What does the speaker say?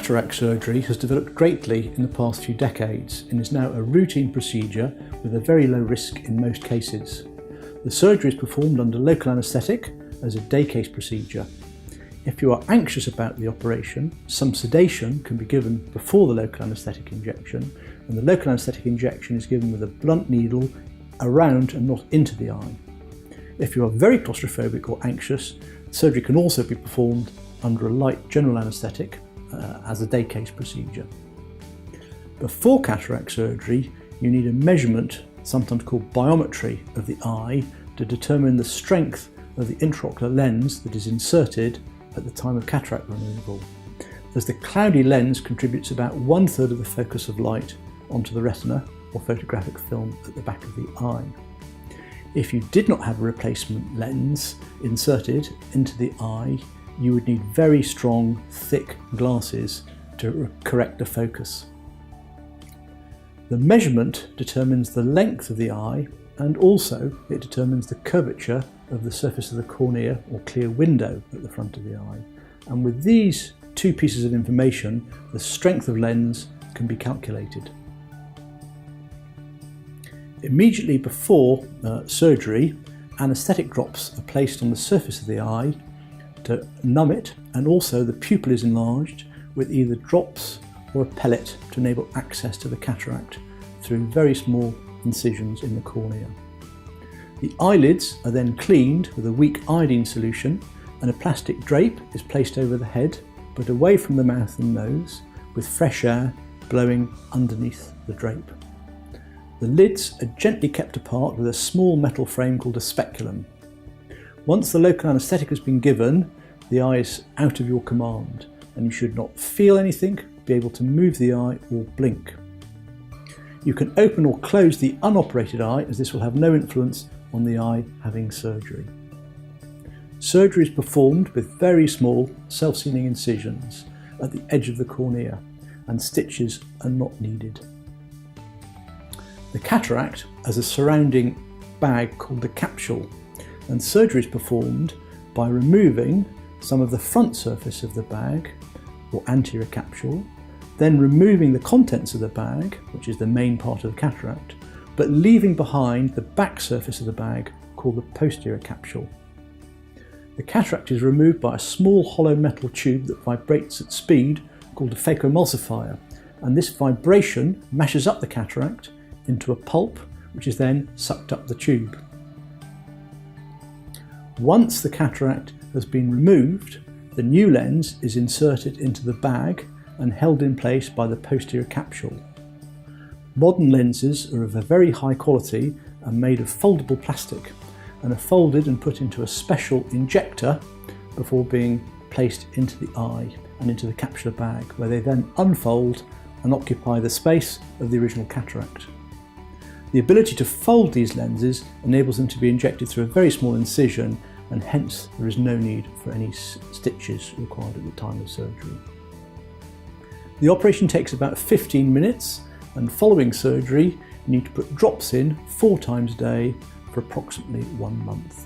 Cataract surgery has developed greatly in the past few decades and is now a routine procedure with a very low risk in most cases. The surgery is performed under local anaesthetic as a day case procedure. If you are anxious about the operation, some sedation can be given before the local anaesthetic injection, and the local anaesthetic injection is given with a blunt needle around and not into the eye. If you are very claustrophobic or anxious, surgery can also be performed under a light general anaesthetic as a day case procedure. Before cataract surgery, you need a measurement, sometimes called biometry, of the eye to determine the strength of the intraocular lens that is inserted at the time of cataract removal, as the cloudy lens contributes about 1/3 of the focus of light onto the retina or photographic film at the back of the eye. If you did not have a replacement lens inserted into the eye, you would need very strong, thick glasses to correct the focus. The measurement determines the length of the eye, and also it determines the curvature of the surface of the cornea or clear window at the front of the eye. And with these two pieces of information, the strength of lens can be calculated. Immediately before surgery, anaesthetic drops are placed on the surface of the eye to numb it, and also the pupil is enlarged with either drops or a pellet to enable access to the cataract through very small incisions in the cornea. The eyelids are then cleaned with a weak iodine solution, and a plastic drape is placed over the head but away from the mouth and nose, with fresh air blowing underneath the drape. The lids are gently kept apart with a small metal frame called a speculum. Once the local anaesthetic has been given, the eye is out of your command, and you should not feel anything, be able to move the eye or blink. You can open or close the unoperated eye, as this will have no influence on the eye having surgery. Surgery is performed with very small self-sealing incisions at the edge of the cornea, and stitches are not needed. The cataract has a surrounding bag called the capsule, and surgery is performed by removing some of the front surface of the bag, or anterior capsule, then removing the contents of the bag, which is the main part of the cataract, but leaving behind the back surface of the bag, called the posterior capsule. The cataract is removed by a small hollow metal tube that vibrates at speed, called a phacoemulsifier, and this vibration mashes up the cataract into a pulp, which is then sucked up the tube. Once the cataract has been removed, the new lens is inserted into the bag and held in place by the posterior capsule. Modern lenses are of a very high quality and made of foldable plastic, and are folded and put into a special injector before being placed into the eye and into the capsular bag, where they then unfold and occupy the space of the original cataract. The ability to fold these lenses enables them to be injected through a very small incision, and hence there is no need for any stitches required at the time of surgery. The operation takes about 15 minutes, and following surgery you need to put drops in 4 times a day for approximately 1 month.